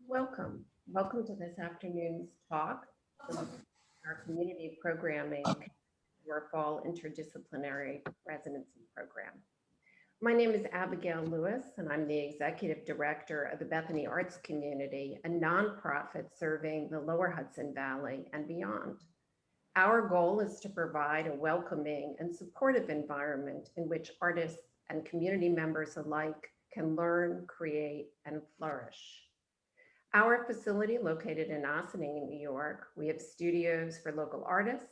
Welcome. Welcome to this afternoon's talk from our community programming for our fall interdisciplinary residency program. My name is Abigail Lewis, and I'm the Executive Director of the Bethany Arts Community, a nonprofit serving the Lower Hudson Valley and beyond. Our goal is to provide a welcoming and supportive environment in which artists and community members alike can learn, create, and flourish. Our facility, located in Ossining, New York, we have studios for local artists,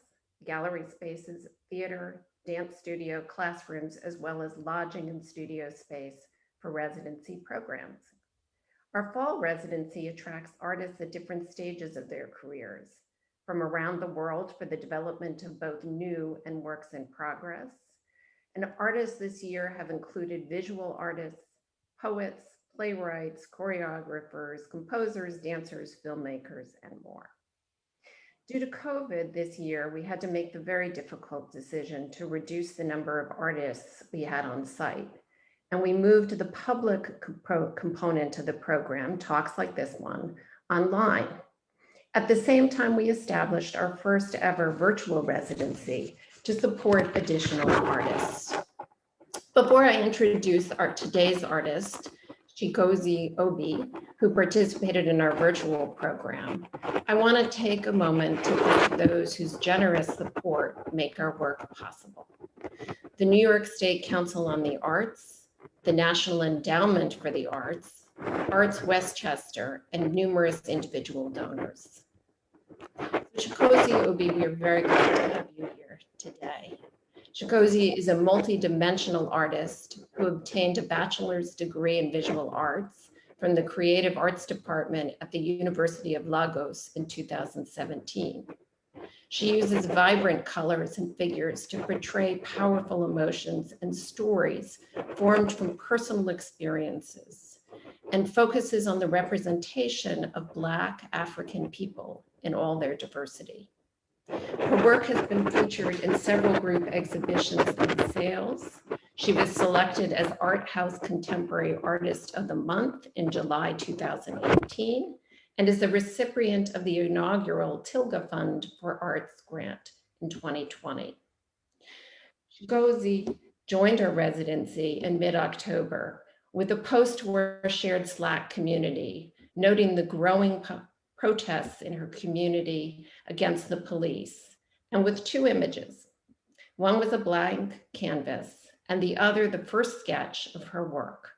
gallery spaces, theater, dance studio, classrooms, as well as lodging and studio space for residency programs. Our fall residency attracts artists at different stages of their careers, from around the world for the development of both new and works in progress. And artists this year have included visual artists, poets, playwrights, choreographers, composers, dancers, filmmakers, and more. Due to COVID this year, we had to make the very difficult decision to reduce the number of artists we had on site. And we moved the public component of the program, talks like this one, online. At the same time, we established our first ever virtual residency to support additional artists. Before I introduce today's artist, Chigozie Obi, who participated in our virtual program, I want to take a moment to thank those whose generous support make our work possible. The New York State Council on the Arts, the National Endowment for the Arts, Arts Westchester, and numerous individual donors. Chigozie Obi, we are very glad to have you here today. Chigozie is a multi-dimensional artist who obtained a bachelor's degree in visual arts from the Creative Arts Department at the University of Lagos in 2017. She uses vibrant colors and figures to portray powerful emotions and stories formed from personal experiences and focuses on the representation of Black African people in all their diversity. Her work has been featured in several group exhibitions and sales. She was selected as Art House Contemporary Artist of the Month in July 2018 and is the recipient of the inaugural Tilga Fund for Arts grant in 2020. Chigozie joined our residency in mid-October with a post to our shared Slack community, noting the growing protests in her community against the police, and with two images. One was a blank canvas, and the other the first sketch of her work.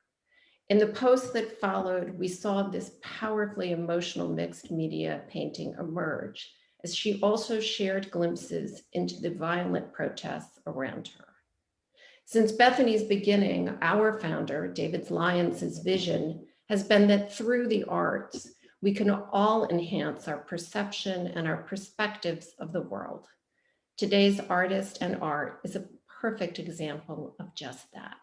In the post that followed, we saw this powerfully emotional mixed media painting emerge, as she also shared glimpses into the violent protests around her. Since Bethany's beginning, our founder, David Lyons' vision has been that through the arts, we can all enhance our perception and our perspectives of the world. Today's artist and art is a perfect example of just that.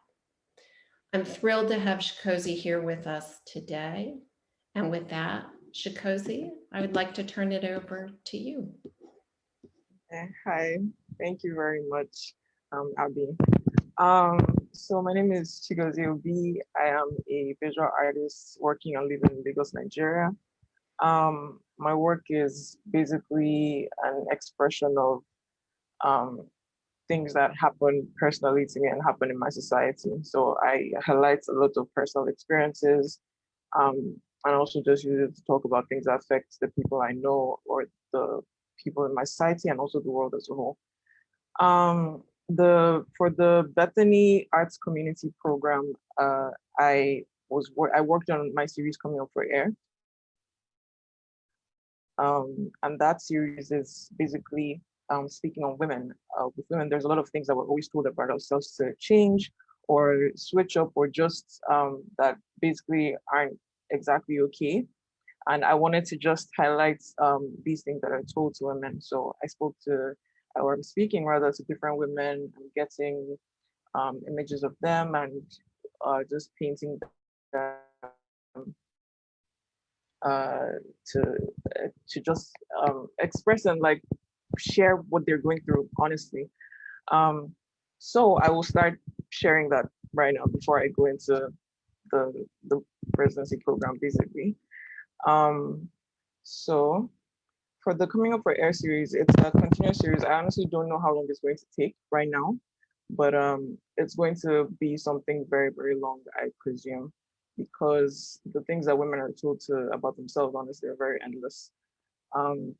I'm thrilled to have Chigozie here with us today. And with that, Chigozie, I would like to turn it over to you. Hi, thank you very much, Abby. So my name is Chigozie Obi. I am a visual artist working and living in Lagos, Nigeria. My work is basically an expression of things that happen personally to me and happen in my society. So I highlight a lot of personal experiences and also just use it to talk about things that affect the people I know or the people in my society and also the world as a whole. For the Bethany Arts Community Program, I worked on my series coming up for air. And that series is basically speaking on women. With women, there's a lot of things that we're always told about ourselves to change or switch up or just that basically aren't exactly okay. And I wanted to just highlight these things that are told to women. So I spoke to, or I'm speaking rather to different women and getting images of them and just painting them to just express and like share what they're going through, honestly. So I will start sharing that right now before I go into the residency program, basically. Um, so for the Coming Up for Air series, it's a continuous series. I honestly don't know how long it's going to take right now, but it's going to be something very, very long, I presume, because the things that women are told to about themselves, honestly, are very endless.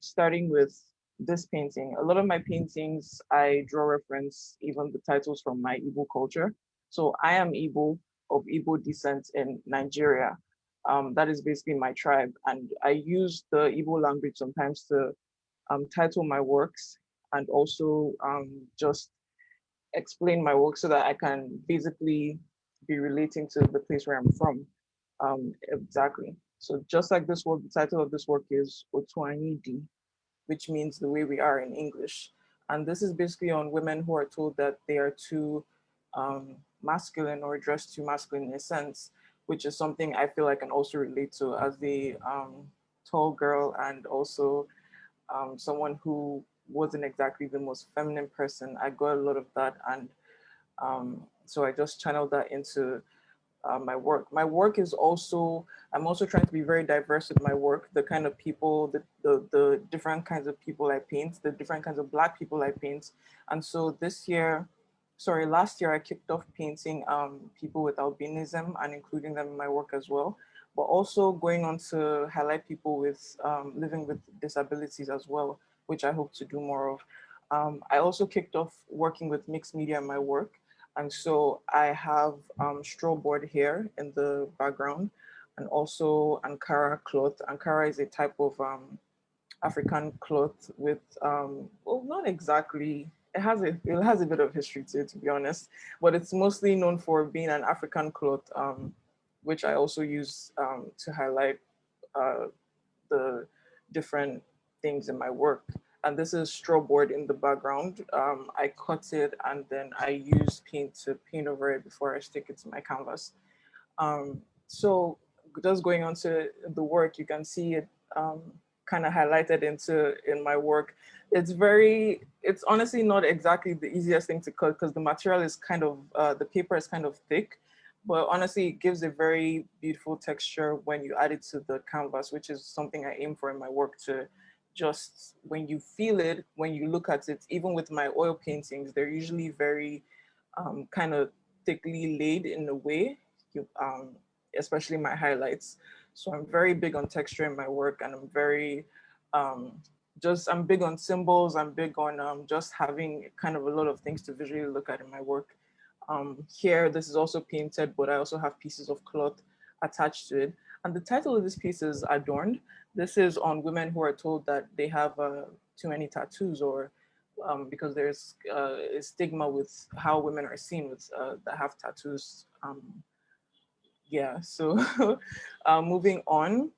Starting with this painting. A lot of my paintings, I draw reference, even the titles from my Igbo culture. So I am Igbo of Igbo descent in Nigeria. That is basically my tribe. And I use the Igbo language sometimes to title my works and also just explain my work so that I can basically be relating to the place where I'm from. Exactly. So just like this work, the title of this work is Otuanidi, which means the way we are in English. And this is basically on women who are told that they are too masculine or dressed too masculine in a sense, which is something I feel I can also relate to as a tall girl and also someone who wasn't exactly the most feminine person. I got a lot of that. And so I just channeled that into my work. My work is also, I'm also trying to be very diverse with my work, the kind of people, the different kinds of people I paint, the different kinds of Black people I paint. And so this year, sorry, last year I kicked off painting people with albinism and including them in my work as well, but also going on to highlight people with living with disabilities as well, which I hope to do more of. I also kicked off working with mixed media in my work. And so I have straw board here in the background and also Ankara cloth. Ankara is a type of African cloth with, well, not exactly, it has a bit of history to be honest, but it's mostly known for being an African cloth, which I also use to highlight uh, the different things in my work. And this is straw board in the background. I cut it and then I use paint to paint over it before I stick it to my canvas. So just going on to the work, you can see it kind of highlighted in my work. It's honestly not exactly the easiest thing to cut because the material is kind of, the paper is kind of thick, but honestly, it gives a very beautiful texture when you add it to the canvas, which is something I aim for in my work to just, when you feel it, when you look at it, even with my oil paintings, they're usually very kind of thickly laid in a way, um, especially my highlights. So I'm very big on texture in my work and I'm very, um, I'm big on symbols. I'm big on just having kind of a lot of things to visually look at in my work. Here, this is also painted, but I also have pieces of cloth attached to it. And the title of this piece is Adorned. This is on women who are told that they have too many tattoos or because there's a stigma with how women are seen with that have tattoos. Yeah, so moving on,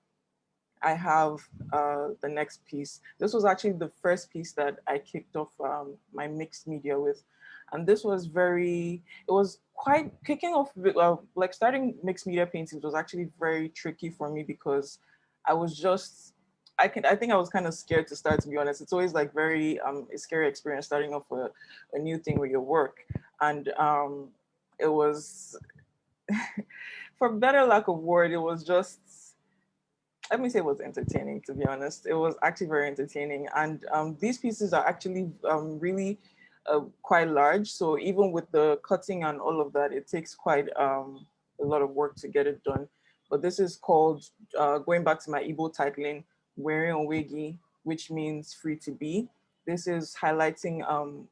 I have the next piece. This was actually the first piece that I kicked off my mixed media with. And this was it was quite kicking off, like starting mixed media paintings was actually very tricky for me because I was just, I think I was kind of scared to start, to be honest. It's always like very a scary experience starting off a new thing with your work. And it was, for better lack of word, it was just, let me say it was entertaining, to be honest. It was actually very entertaining. And these pieces are actually really quite large. So even with the cutting and all of that, it takes quite a lot of work to get it done. But this is called, going back to my Igbo titling, Wearing Onwegi, which means free to be. This is highlighting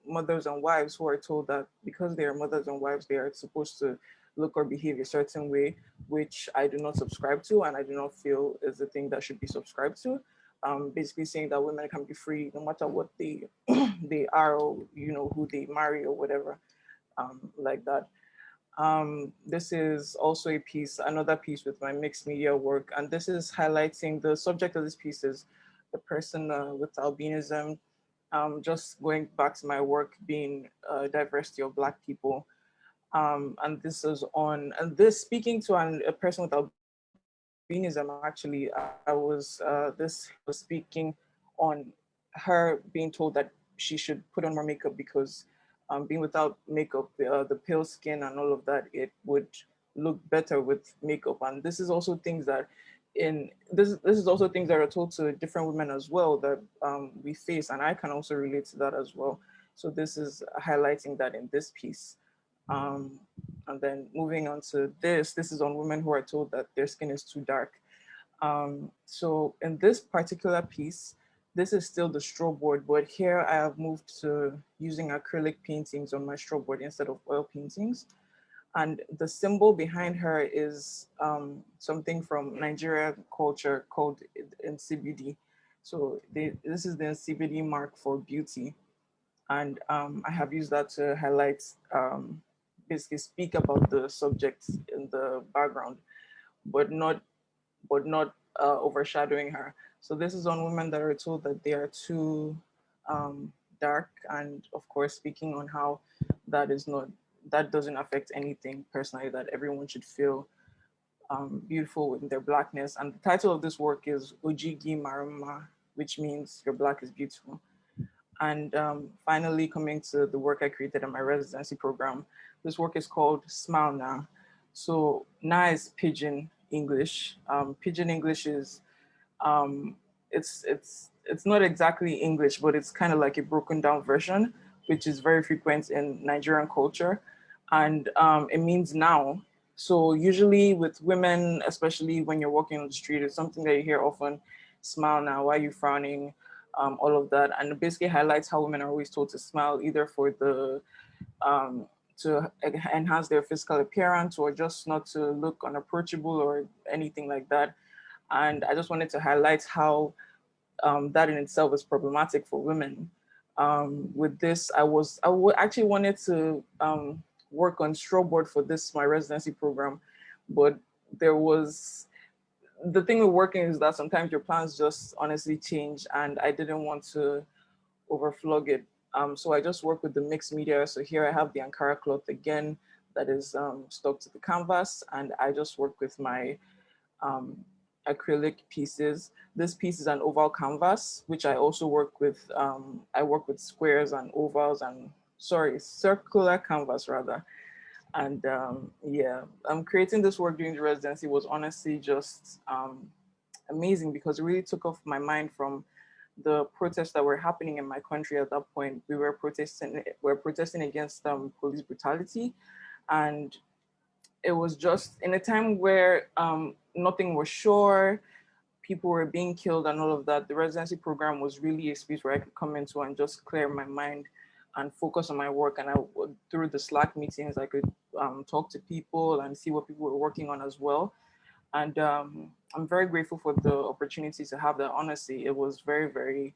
mothers and wives who are told that because they are mothers and wives, they are supposed to look or behave a certain way, which I do not subscribe to and I do not feel is the thing that should be subscribed to. Basically saying that women can be free no matter what they they are, or who they marry or whatever, like that. This is also another piece with my mixed media work, and this is highlighting the subject of this piece is the person with albinism. Just going back to my work being diversity of Black people, and this is on, and this speaking to a person with albinism. Actually, this was speaking on her being told that she should put on more makeup because being without makeup, the pale skin and all of that, it would look better with makeup. And this is also things that in this is also things that are told to different women as well that we face, and I can also relate to that as well. So this is highlighting that in this piece. Um, and then moving on to this is on women who are told that their skin is too dark. So in this particular piece, this is still the straw board, but here I have moved to using acrylic paintings on my straw board instead of oil paintings. And the symbol behind her is something from Nigerian culture called NCBD. So this is the NCBD mark for beauty. And I have used that to highlight, basically speak about the subject in the background, but not overshadowing her. So this is on women that are told that they are too dark, and of course speaking on how that is not, that doesn't affect anything personally, that everyone should feel beautiful in their blackness. And the title of this work is Ojigi Marama, which means your black is beautiful. And finally, coming to the work I created in my residency program, this work is called Smile Now. So Na is Pidgin English. Pidgin English is it's not exactly English, but it's kind of like a broken down version, which is very frequent in Nigerian culture, and it means now. So usually with women, especially when you're walking on the street, it's something that you hear often: "Smile now. Why are you frowning?" All of that, and it basically highlights how women are always told to smile, either for the to enhance their physical appearance, or just not to look unapproachable or anything like that. And I just wanted to highlight how that in itself is problematic for women. With this, actually wanted to work on straw board for this, my residency program, but there was, the thing with working is that sometimes your plans just honestly change, and I didn't want to overflog it. So I just work with the mixed media. So here I have the Ankara cloth again that is stuck to the canvas, and I just work with my um, acrylic pieces. This piece is an oval canvas, which I also work with. I work with squares and ovals and, sorry, circular canvas rather. And yeah, creating this work during the residency was honestly just amazing, because it really took off my mind from the protests that were happening in my country at that point. We were protesting against police brutality, and it was just in a time where nothing was sure, people were being killed and all of that. The residency program was really a space where I could come into and just clear my mind and focus on my work. And through the Slack meetings, I could talk to people and see what people were working on as well. And I'm very grateful for the opportunity to have that. Honestly, it was very, very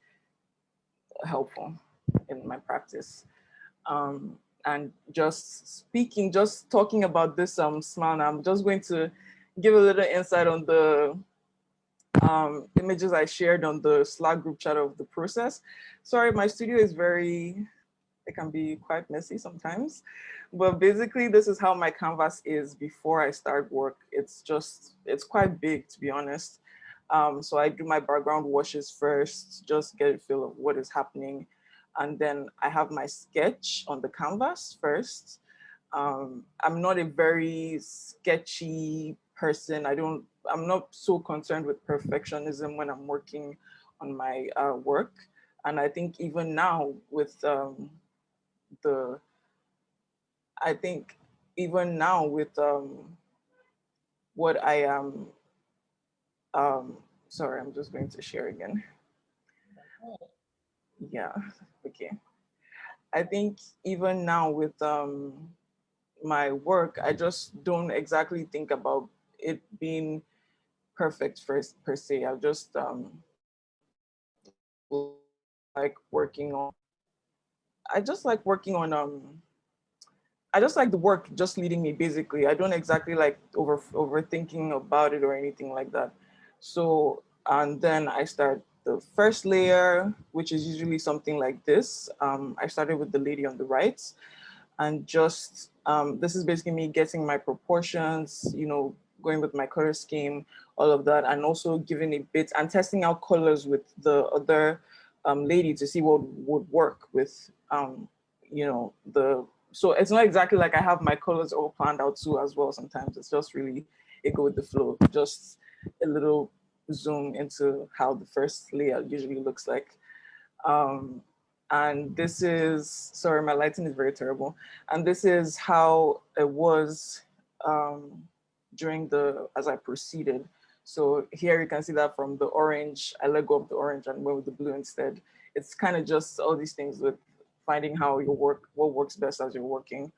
helpful in my practice. And just talking about this smile now, I'm just going to give a little insight on the images I shared on the Slack group chat of the process. Sorry, my studio is it can be quite messy sometimes, but basically this is how my canvas is before I start work. It's quite big, to be honest. So I do my background washes first, just get a feel of what is happening. And then I have my sketch on the canvas first. I'm not a very sketchy person. I'm not so concerned with perfectionism when I'm working on my work. And I think even now with the, I think even now with what I am, sorry, I'm just going to share again. Yeah, okay. I think even now with my work, I just don't exactly think about it being perfect first per se. I just like working on. I just like working on. I just like the work just leading me. Basically, I don't exactly like overthinking about it or anything like that. So, and then I start the first layer, which is usually something like this. I started with the lady on the right, and just this is basically me getting my proportions, going with my color scheme, all of that, and also giving a bit and testing out colors with the other lady to see what would work with the, so it's not exactly like I have my colors all planned out too as well. Sometimes it's just really a go with the flow, just a little zoom into how the first layout usually looks like. Um, and this is, sorry, my lighting is very terrible. And this is how it was during as I proceeded. So here you can see that from the orange, I let go of the orange and went with the blue instead. It's kind of just all these things with finding how you work, what works best as you're working.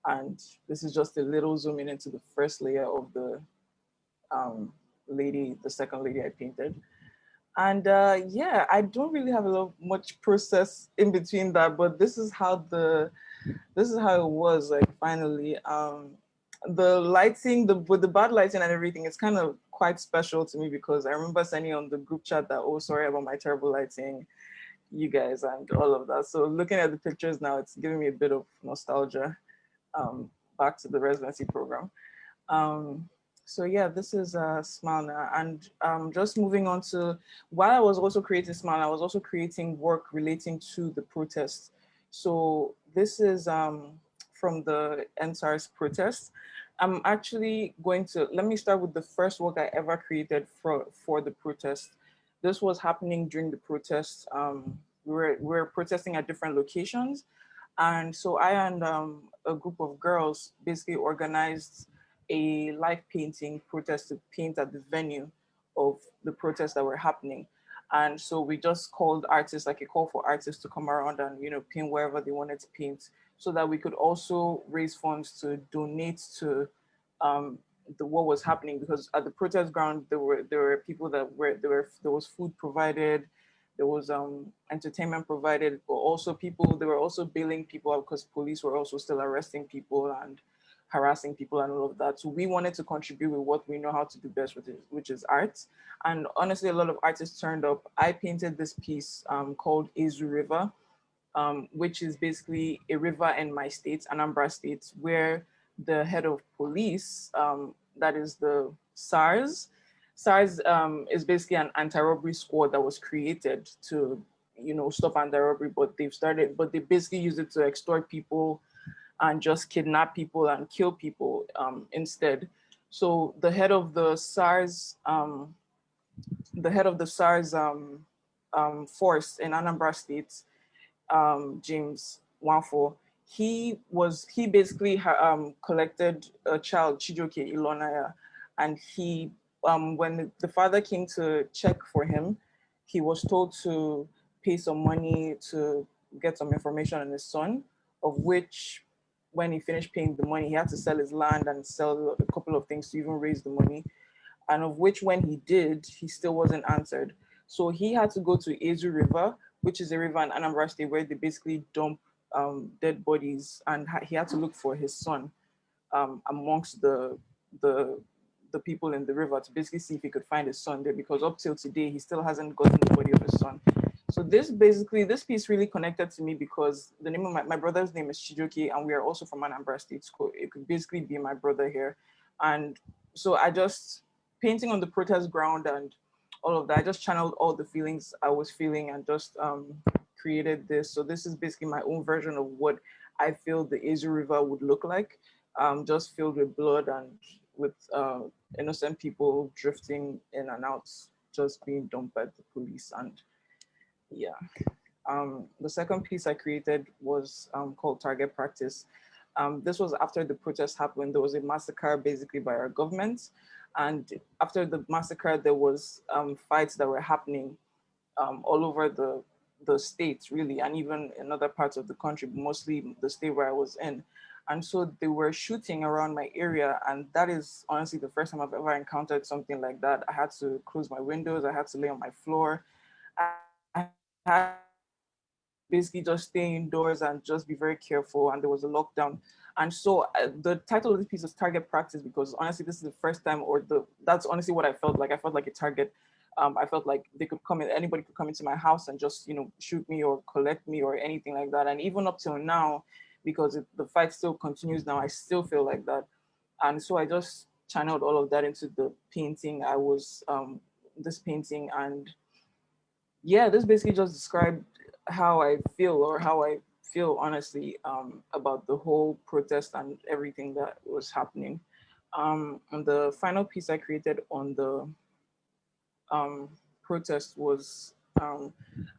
And this is just a little zooming into the first layer of the the second lady I painted. And yeah, I don't really have a lot much process in between that, but this is how it was like finally. The lighting, with the bad lighting and everything, it's kind of quite special to me because I remember sending on the group chat that, oh, sorry about my terrible lighting, you guys, and all of that. So looking at the pictures now, it's giving me a bit of nostalgia back to the residency program. Um, so yeah, this is Smile now. And just moving on to, while I was also creating Smile, I was also creating work relating to the protests. So this is from the NSARS protest. I'm actually going to, let me start with the first work I ever created for the protest. This was happening during the protest. We were protesting at different locations. And so I and a group of girls basically organized a live painting protest to paint at the venue of the protests that were happening. And so we just called artists, like a call for artists to come around and, you know, paint wherever they wanted to paint so that we could also raise funds to donate to what was happening, because at the protest ground there were people there was food provided, there was entertainment provided, but also they were also bailing people out because police were also still arresting people and harassing people and all of that. So we wanted to contribute with what we know how to do best, which is art. And honestly, a lot of artists turned up. I painted this piece called Izu River, which is basically a river in my state, Anambra State, where the head of police, that is the SARS. SARS is basically an anti-robbery squad that was created to, you know, stop anti-robbery, but they basically use it to extort people and just kidnap people and kill people instead. So the head of the SARS, force in Anambra State, James Wanfo, he basically collected a child, Chijoke Ilonaya, and he when the father came to check for him, he was told to pay some money to get some information on his son, of which when he finished paying the money, he had to sell his land and sell a couple of things to even raise the money, and of which when he did, he still wasn't answered. So he had to go to Ezu River, which is a river in Anambra State where they basically dump dead bodies, and he had to look for his son amongst the the people in the river to basically see if he could find his son there, because up till today he still hasn't gotten the body of his son. So this piece really connected to me because the name of my brother's name is Chijoke, and we are also from Anambra State School. It could basically be my brother here. And so I just painting on the protest ground and all of that, I just channeled all the feelings I was feeling and just created this. So this is basically my own version of what I feel the Azu River would look like, just filled with blood and with innocent people drifting in and out, just being dumped by the police. And yeah. The second piece I created was called Target Practice. This was after the protest happened. There was a massacre basically by our government. And after the massacre, there was fights that were happening all over the state, really, and even in other parts of the country, mostly the state where I was in. And so they were shooting around my area. And that is honestly the first time I've ever encountered something like that. I had to close my windows. I had to lay on my floor. I had basically just stay indoors and just be very careful. And there was a lockdown. And so the title of this piece is Target Practice, because honestly, this is the first time, that's honestly what I felt like. I felt like a target. I felt like they could come in, anybody could come into my house and just, you know, shoot me or collect me or anything like that. And even up till now, because the fight still continues now, I still feel like that. And so I just channeled all of that into the painting. This painting, and yeah, this basically just described how I feel, or how I feel honestly, about the whole protest and everything that was happening. And the final piece I created on the um, protest was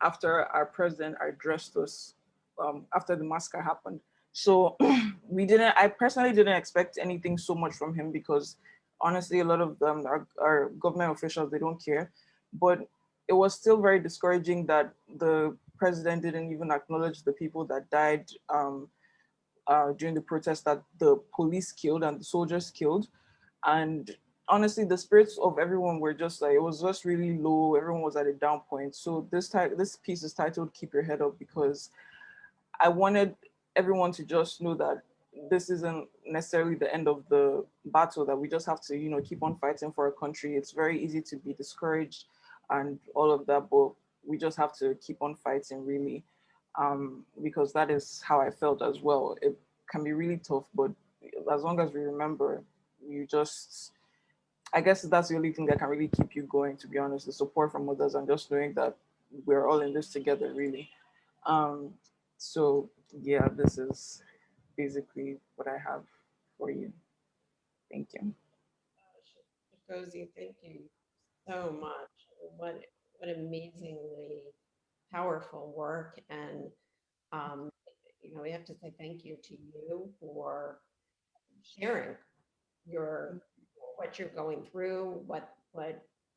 after our president addressed us after the massacre happened. So I personally didn't expect anything so much from him because honestly, a lot of them are government officials, they don't care. But it was still very discouraging that the president didn't even acknowledge the people that died during the protest that the police killed and the soldiers killed. And honestly, the spirits of everyone were just like, it was just really low. Everyone was at a down point. So this piece is titled "Keep Your Head Up" because I wanted everyone to just know that this isn't necessarily the end of the battle, that we just have to, keep on fighting for our country. It's very easy to be discouraged and all of that, but we just have to keep on fighting, really, because that is how I felt as well. It can be really tough, but as long as we remember, you just, I guess that's the only thing that can really keep you going, to be honest, the support from others and just knowing that we're all in this together, really. Um, so yeah, this is basically what I have for you. Thank you. Chigozie, thank you so much. What what amazingly powerful work, and um, we have to say thank you to you for sharing your what you're going through, what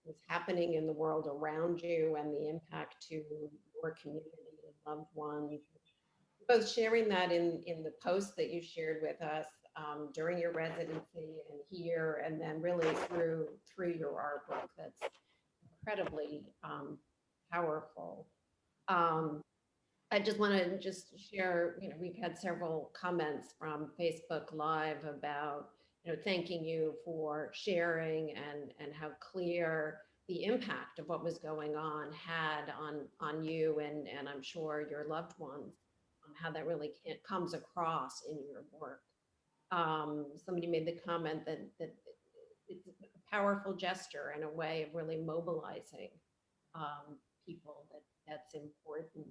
is happening in the world around you, and the impact to your community and loved ones. Both sharing that in the post that you shared with us during your residency and here, and then really through your artwork. That's incredibly powerful. Um, I just want to just share, we've had several comments from Facebook Live about, thanking you for sharing and how clear the impact of what was going on had on you and I'm sure your loved ones, how that really comes across in your work. Somebody made the comment that it's a powerful gesture and a way of really mobilizing people that's important.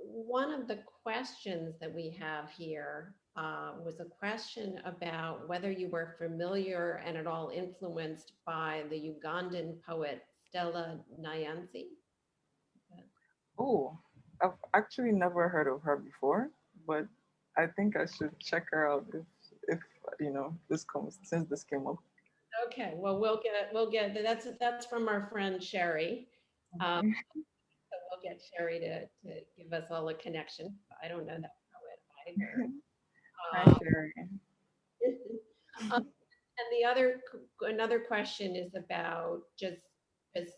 One of the questions that we have here was a question about whether you were familiar and at all influenced by the Ugandan poet Stella Nyanzi. Oh, I've actually never heard of her before, but I think I should check her out if this comes since this came up. Okay, well we'll get that's from our friend Sherry. Um, Okay. so we'll get Sherry to give us all a connection. I don't know that poet either. Hi, Um, Sherry. And the another question is about just because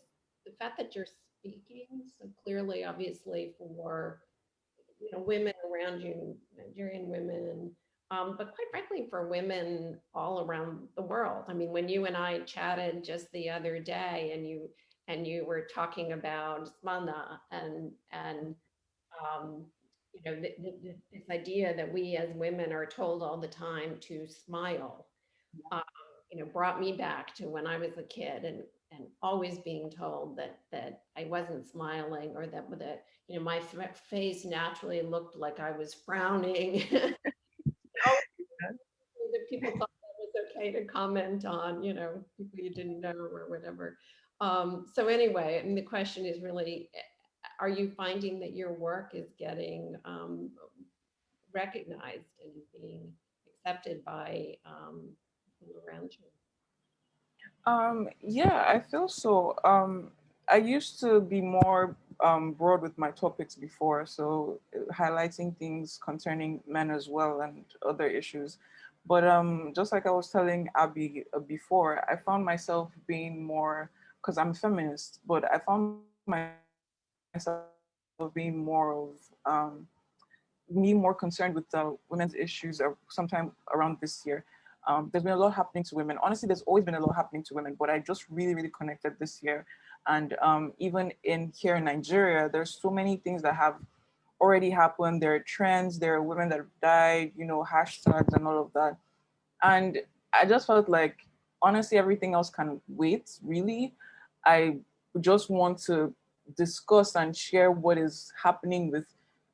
the fact that you're speaking so clearly, obviously for women around you, Nigerian women, but quite frankly for women all around the world. I mean, when you and I chatted just the other day, and you were talking about Smana and um, this idea that we as women are told all the time to smile, um, brought me back to when I was a kid and always being told that I wasn't smiling, or that my face naturally looked like I was frowning. Always that people thought that was okay to comment on, people you didn't know or whatever. So anyway, I mean, the question is really, are you finding that your work is getting recognized and being accepted by people around you? Yeah, I feel so. I used to be more broad with my topics before, so highlighting things concerning men as well and other issues. But just like I was telling Abby before, I found myself being more, because I'm a feminist, but I found myself being more of me more concerned with women's issues sometime around this year. There's been a lot happening to women. Honestly, there's always been a lot happening to women, but I just really, really connected this year. And even in here in Nigeria, there's so many things that have already happened. There are trends, there are women that have died, hashtags and all of that. And I just felt like, honestly, everything else can wait, really. I just want to discuss and share what is happening with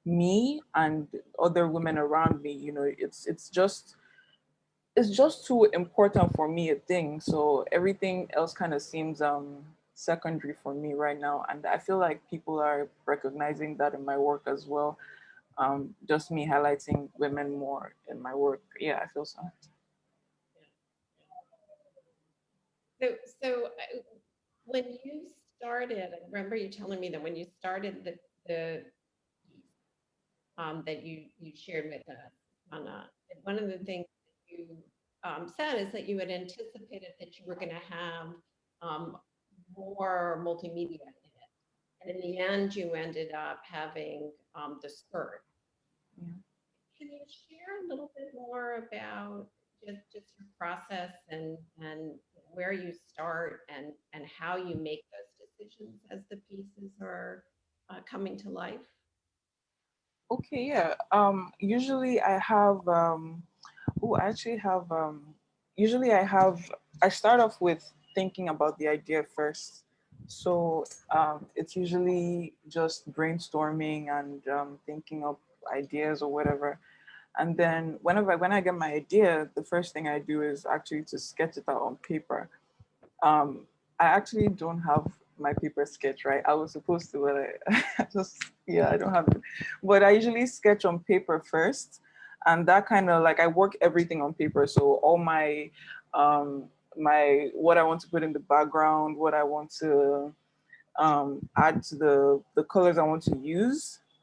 me and other women around me. It's just too important for me a thing. So everything else kind of seems secondary for me right now. And I feel like people are recognizing that in my work as well. Just me highlighting women more in my work. Yeah, I feel so. So, so when you started, I remember you telling me that when you started the that you shared with us, Anna, one of the things that you said is that you had anticipated that you were going to have more multimedia in it, and in the end, you ended up having the skirt. Yeah. Can you share a little bit more about just your process and where you start and how you make those decisions as the pieces are coming to life? Okay, yeah. Usually I have I actually have usually I start off with thinking about the idea first. So it's usually just brainstorming and thinking up ideas or whatever. And then when I get my idea, the first thing I do is actually to sketch it out on paper. um, I actually don't have my paper sketch, right? I was supposed to, but I just, yeah, I don't have it. But I usually sketch on paper first. And that kind of like, I work everything on paper. So all um, what I want to put in the background, what I want to add to the colors I want to use,